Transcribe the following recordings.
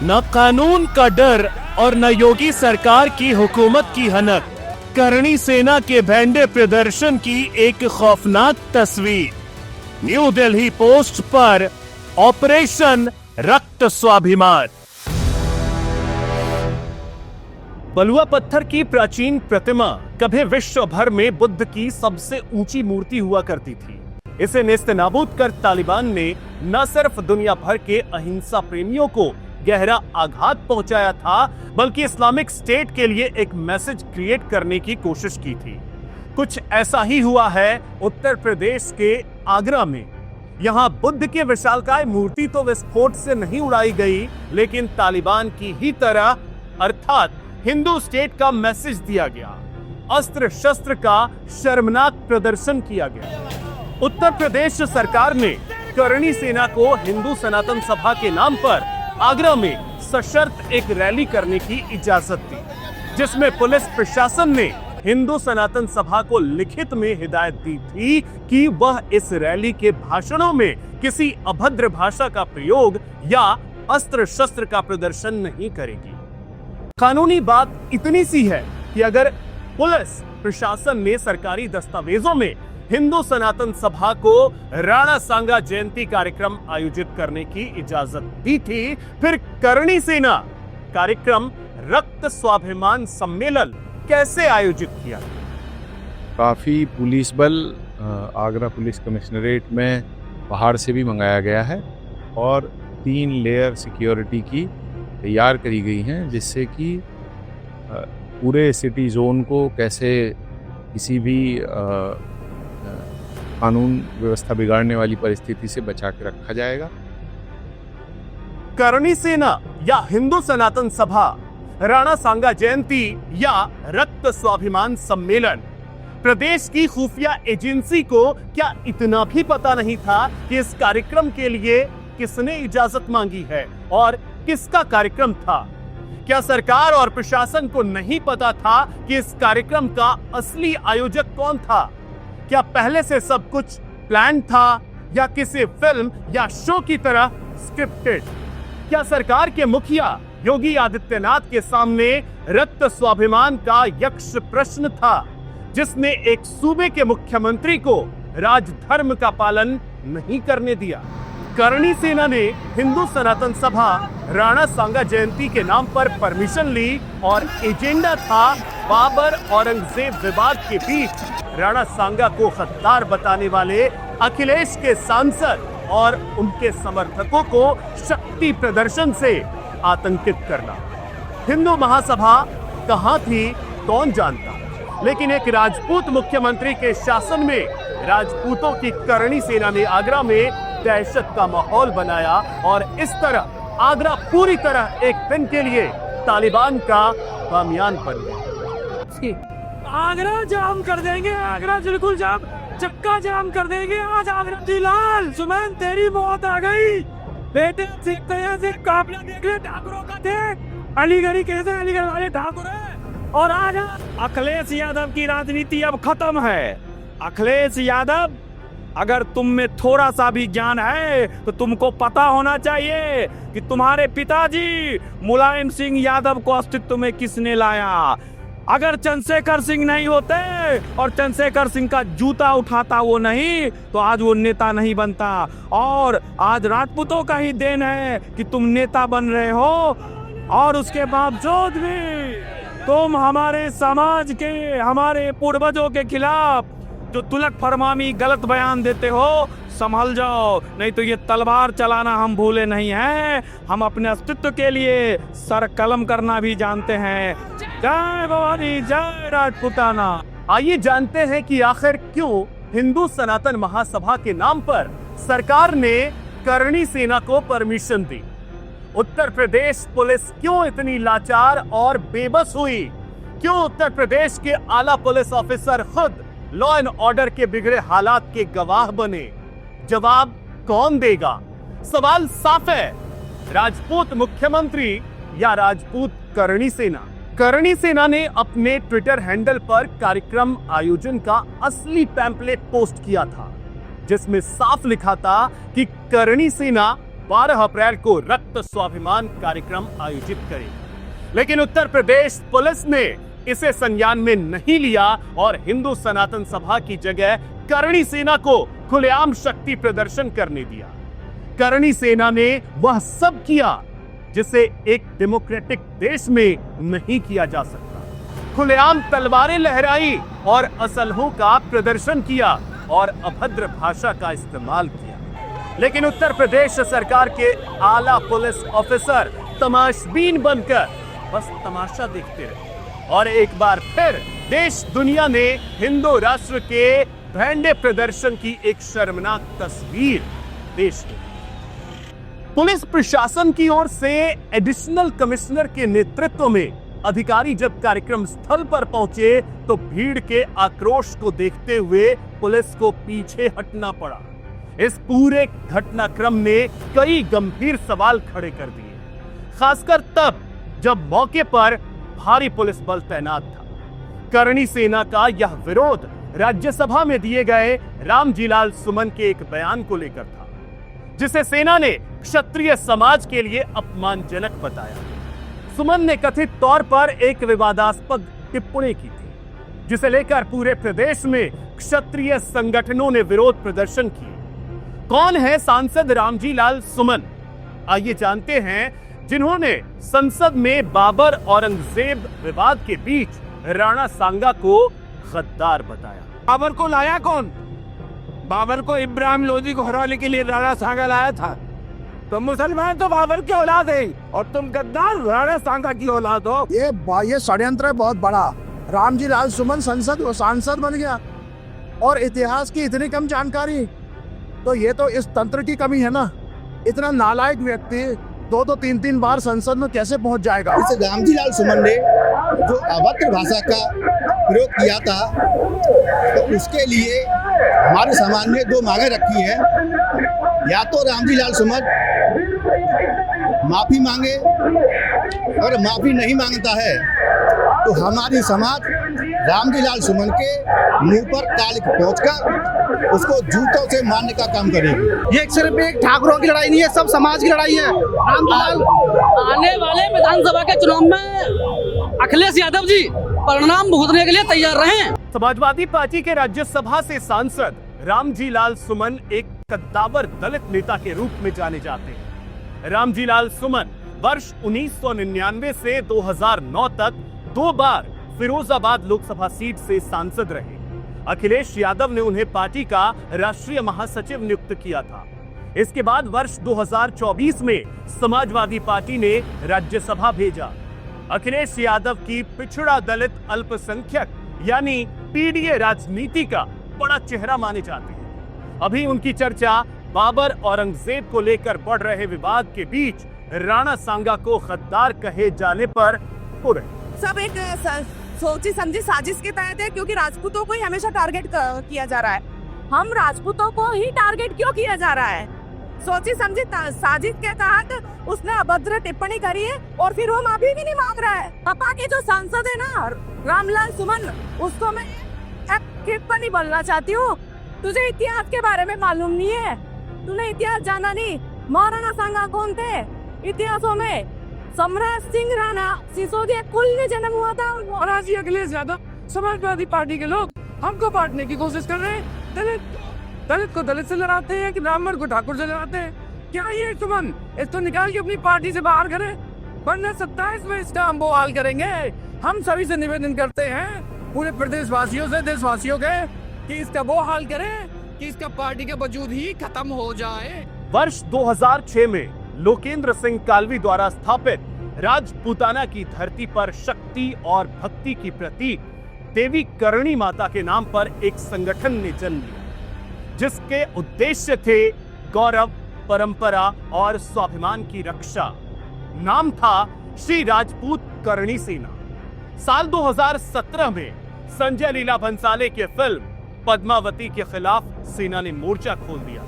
न कानून का डर और न योगी सरकार की हुकूमत की हनक। करणी सेना के बैंडे प्रदर्शन की एक खौफनाक तस्वीर। न्यू दिल्ली पोस्ट पर ऑपरेशन रक्त स्वाभिमान। बलुआ पत्थर की प्राचीन प्रतिमा कभी विश्व भर में बुद्ध की सबसे ऊंची मूर्ति हुआ करती थी। इसे नेस्तनाबूद कर तालिबान ने न सिर्फ दुनिया भर के अहिंसा प्रेमियों को गहरा आघात पहुंचाया था, बल्कि इस्लामिक स्टेट के लिए एक मैसेज क्रिएट करने की कोशिश की थी। कुछ ऐसा ही हुआ है उत्तर प्रदेश के आगरा में। यहां बुद्ध की विशालकाय मूर्ति तो विस्फोट से नहीं उड़ाई गई, लेकिन तालिबान की ही तरह अर्थात हिंदू स्टेट का मैसेज दिया गया। अस्त्र शस्त्र का शर्मनाक प्रदर्शन किया गया। उत्तर प्रदेश सरकार ने करणी सेना को हिंदू सनातन सभा के नाम पर आगरा में सशर्त एक रैली करने की इजाजत दी, जिसमें पुलिस प्रशासन ने हिंदू सनातन सभा को लिखित में हिदायत दी थी कि वह इस रैली के भाषणों में किसी अभद्र भाषा का प्रयोग या अस्त्र शस्त्र का प्रदर्शन नहीं करेगी। कानूनी बात इतनी सी है कि अगर पुलिस प्रशासन ने सरकारी दस्तावेजों में हिंदू सनातन सभा को राणा सांगा जयंती कार्यक्रम आयोजित करने की इजाजत दी थी, फिर करणी सेना कार्यक्रम रक्त स्वाभिमान सम्मेलन कैसे आयोजित किया? काफी पुलिस बल आगरा पुलिस कमिश्नरेट में बाहर से भी मंगाया गया है और 3 लेयर सिक्योरिटी की तैयार करी गई हैं, जिससे कि पूरे सिटी जोन को कैसे किसी भी कानून व्यवस्था बिगाड़ने वाली परिस्थिति से बचा के रखा जाएगा। करणी सेना या हिंदू सनातन सभा, राणा सांगा जयंती या रक्त स्वाभिमान सम्मेलन। प्रदेश की खुफिया एजेंसी को क्या इतना भी पता नहीं था कि इस कार्यक्रम के लिए किसने इजाजत मांगी है और किसका कार्यक्रम था? क्या सरकार और प्रशासन को नहीं पता था कि इस कार्यक्रम का असली आयोजक कौन था? क्या पहले से सब कुछ प्लान था या किसी फिल्म या शो की तरह स्क्रिप्टेड? क्या सरकार के मुखिया योगी आदित्यनाथ के सामने रक्त स्वाभिमान का यक्ष प्रश्न था, जिसने एक सूबे के मुख्यमंत्री को राजधर्म का पालन नहीं करने दिया? करणी सेना ने हिंदू सनातन सभा राणा सांगा जयंती के नाम पर परमिशन ली और एजेंडा था बाबर औरंगजेब विवाद के बीच राणा सांगा को खद्दार बताने वाले अखिलेश के सांसद और उनके समर्थकों को शक्ति प्रदर्शन से आतंकित करना। हिंदू महासभा कहां थी कौन जानता, लेकिन एक राजपूत मुख्यमंत्री के शासन में राजपूतों की करणी सेना ने आगरा में दहशत का माहौल बनाया और इस तरह आगरा पूरी तरह एक दिन के लिए तालिबान का बामियान बन गया। आगरा जाम कर देंगे, आगरा बिल्कुल जाम, चक्का जाम कर देंगे आज आगरा। जिलाल सुमन तेरी मौत आ गई बेटे, से काफिला देख ले ठाकुरों का, देख अलीगढ़ी कैसे अलीगढ़ वाले ठाकुर है। और आज अखिलेश यादव की राजनीति अब खत्म है। अखिलेश यादव, अगर तुम में थोड़ा सा भी ज्ञान है तो तुमको पता होना चाहिए कि तुम्हारे पिताजी मुलायम सिंह यादव को अस्तित्व में किसने लाया। अगर चंद्रशेखर सिंह नहीं होते और चंद्रशेखर सिंह का जूता उठाता वो नहीं, तो आज वो नेता नहीं बनता। और आज राजपूतों का ही देन है कि तुम नेता बन रहे हो, और उसके बावजूद भी तुम हमारे समाज के, हमारे पूर्वजों के खिलाफ जो तुलक फरमामी गलत बयान देते हो, संभल जाओ, नहीं तो ये तलवार चलाना हम भूले नहीं हैं। हम अपने अस्तित्व के लिए सर कलम करना भी जानते हैं। जय भवानी, जय राजपूताना। आइए जानते हैं कि आखिर क्यों हिंदू सनातन महासभा के नाम पर सरकार ने करणी सेना को परमिशन दी। उत्तर प्रदेश पुलिस क्यों इतनी लाचार और बेबस हुई? क्यों उत्तर प्रदेश के आला पुलिस ऑफिसर खुद लॉ एंड ऑर्डर के बिगड़े हालात के गवाह बने? जवाब कौन देगा? सवाल साफ है, राजपूत मुख्यमंत्री या राजपूत करणी सेना? करणी सेना ने अपने ट्विटर हैंडल पर कार्यक्रम आयोजन का असली पैम्पलेट पोस्ट किया था, जिसमें साफ लिखा था कि करणी सेना 12 अप्रैल को रक्त स्वाभिमान कार्यक्रम आयोजित करेगी। लेकिन उत्तर प्रदेश पुलिस ने इसे संज्ञान में नहीं लिया और हिंदू सनातन सभा की जगह करणी सेना को खुलेआम शक्ति प्रदर्शन करने दिया। करणी सेना ने वह सब किया जिसे एक डेमोक्रेटिक देश में नहीं किया जा सकता। खुलेआम तलवारें लहराई और असलहों का प्रदर्शन किया और अभद्र भाषा का इस्तेमाल किया। लेकिन उत्तर प्रदेश सरकार के आला पुलिस ऑफिसर तमाशबीन बनकर बस तमाशा देखते रहे और एक बार फिर देश दुनिया ने हिंदू राष्ट्र के भेंडे प्रदर्शन की एक शर्मनाक तस्वीर पेश की। पुलिस प्रशासन की ओर से एडिशनल कमिश्नर के नेतृत्व में अधिकारी जब कार्यक्रम स्थल पर पहुंचे तो भीड़ के आक्रोश को देखते हुए पुलिस को पीछे हटना पड़ा। इस पूरे घटनाक्रम ने कई गंभीर सवाल खड़े कर दिए, खासकर तब जब मौके पर भारी पुलिस बल तैनात था। करणी सेना का यह विरोध राज्यसभा में दिए गए रामजीलाल सुमन के एक बयान को लेकर था, जिसे सेना ने क्षत्रिय समाज के लिए अपमानजनक बताया। सुमन ने कथित तौर पर एक विवादास्पद टिप्पणी की थी, जिसे लेकर पूरे प्रदेश में क्षत्रिय संगठनों ने विरोध प्रदर्शन किए। कौन है सांसद रामजीलाल सुमन? आइए जानते हैं, जिन्होंने संसद में बाबर औरंगजेब विवाद के बीच राणा सांगा को गद्दार बताया। बाबर को लाया कौन? बाबर को इब्राहिम लोदी को हराने के लिए राणा सांगा लाया था। तो मुसलमान तो बाबर की औलाद है और तुम गद्दार राणा सांगा की औलाद हो। ये षड्यंत्र है बहुत बड़ा। रामजीलाल सुमन सांसद बन गया और इतिहास की इतनी कम जानकारी, तो ये तो इस तंत्र की कमी है ना। इतना नालायक व्यक्ति 2-3 बार संसद में कैसे पहुंच जाएगा? इस रामजीलाल सुमन ने जो अभद्र भाषा का प्रयोग किया था, तो उसके लिए हमारे समाज ने 2 मांगे रखी है। या तो रामजीलाल सुमन माफी मांगे, अगर माफी नहीं मांगता है तो हमारी समाज रामजीलाल सुमन के मुंह पर तालिक पहुंचकर उसको जूतों से मारने का काम करेगी। ये सिर्फ एक ठाकुरों की लड़ाई नहीं है, सब समाज की लड़ाई है। रामजीलाल आने वाले विधानसभा के चुनाव में अखिलेश यादव जी परिणाम भुगतने के लिए तैयार रहे। समाजवादी पार्टी के राज्यसभा से सांसद रामजीलाल सुमन एक कद्दावर दलित नेता के रूप में जाने जाते हैं। रामजीलाल सुमन वर्ष 1999 से 2009 तक 2 बार फिरोजाबाद लोकसभा सीट से सांसद रहे। अखिलेश यादव ने उन्हें पार्टी का राष्ट्रीय महासचिव नियुक्त किया था। इसके बाद वर्ष 2024 में समाजवादी पार्टी ने राज्यसभा भेजा। अखिलेश यादव की पिछड़ा दलित अल्पसंख्यक यानी पीडीए राजनीति का बड़ा चेहरा माने जाते हैं। अभी उनकी चर्चा बाबर औरंगजेब को लेकर बढ़ रहे विवाद के बीच राणा सांगा को गद्दार कहे जाने पर हो रहे। सब एक सोची समझी साजिश के तहत है, क्योंकि राजपूतों को ही हमेशा टारगेट किया जा रहा है। हम राजपूतों को ही टारगेट क्यों किया जा रहा है? सोची समझी साजिश के तहत उसने अभद्र टिप्पणी करी है और फिर वो माफी भी नहीं मांग रहा है। पापा के जो सांसद है ना रामलाल सुमन, उसको मैं एक टिप्पणी बोलना चाहती हूँ। तुझे इतिहास के बारे में मालूम नहीं है, तूने इतिहास जाना नहीं। महाराणा सांगा कौन थे इतिहासों में? सम्राट सिंह राणा सिसोदिया कुल में जन्म हुआ था। और आज ये अखिलेश यादव समाजवादी पार्टी के लोग हमको बांटने की कोशिश कर रहे हैं। दलित को दलित से लड़ाते हैं कि ब्राह्मण को ठाकुर से लड़ाते हैं। क्या ये सुमन इसको निकाल के अपनी पार्टी से बाहर करे, वरना 27 में इसका हम बहाल करेंगे। हम सभी से निवेदन करते हैं, पूरे प्रदेशवासियों से, देशवासियों के, कि इसका वो हाल करें कि इसका पार्टी का वजूद ही खत्म हो जाए। वर्ष 2006 में लोकेंद्र सिंह कालवी द्वारा स्थापित राजपूताना की धरती पर शक्ति और भक्ति की प्रतीक देवी करणी माता के नाम पर एक संगठन ने जन्म लिया, जिसके उद्देश्य थे गौरव, परंपरा और स्वाभिमान की रक्षा। नाम था श्री राजपूत करणी सेना। साल 2017 में संजय लीला भंसाली की फिल्म पद्मावती के खिलाफ सेना ने मोर्चा खोल दिया।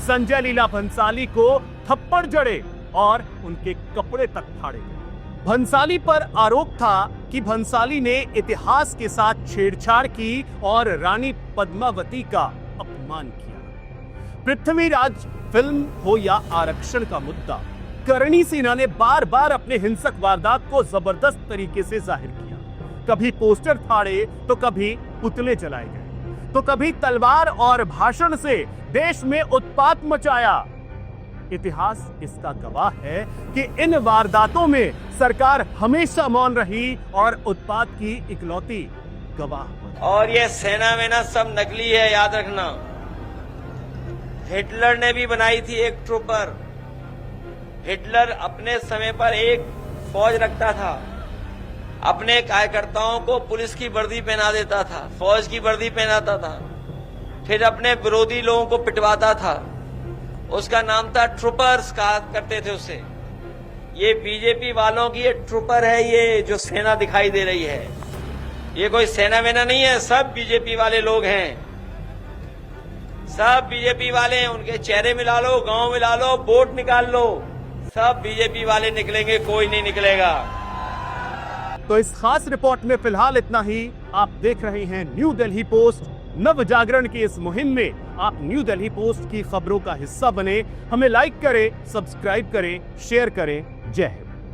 संजय लीला भंसाली को थप्पड़ जड़े और उनके कपड़े तक फाड़े गए। भंसाली पर आरोप था कि भंसाली ने इतिहास के साथ छेड़छाड़ की और रानी पद्मावती का अपमान किया। पृथ्वीराज फिल्म हो या आरक्षण का मुद्दा, करणी सेना ने बार बार अपने हिंसक वारदात को जबरदस्त तरीके से जाहिर किया। कभी पोस्टर फाड़े तो कभी पुतले जलाए गए, तो कभी तलवार और भाषण से देश में उत्पात मचाया। इतिहास इसका गवाह है कि इन वारदातों में सरकार हमेशा मौन रही और उत्पात की इकलौती गवाह। और ये सेना वेना सब नकली है, याद रखना। हिटलर ने भी बनाई थी एक ट्रूपर। हिटलर अपने समय पर एक फौज रखता था, अपने कार्यकर्ताओं को पुलिस की वर्दी पहना देता था, फौज की वर्दी पहनाता था, फिर अपने विरोधी लोगों को पिटवाता था। उसका नाम था ट्रूपर्स, कहा करते थे उसे। ये बीजेपी वालों की ये ट्रूपर है, ये जो सेना दिखाई दे रही है, ये कोई सेना वेना नहीं है, सब बीजेपी वाले लोग हैं, सब बीजेपी वाले हैं। उनके चेहरे मिला लो, गांव मिला लो, वोट निकाल लो, सब बीजेपी वाले निकलेंगे, कोई नहीं निकलेगा। तो इस खास रिपोर्ट में फिलहाल इतना ही। आप देख रहे हैं न्यू दिल्ली पोस्ट। नव जागरण की इस मुहिम में आप न्यू दिल्ली पोस्ट की खबरों का हिस्सा बने। हमें लाइक करें, सब्सक्राइब करें, शेयर करें। जय हिंद।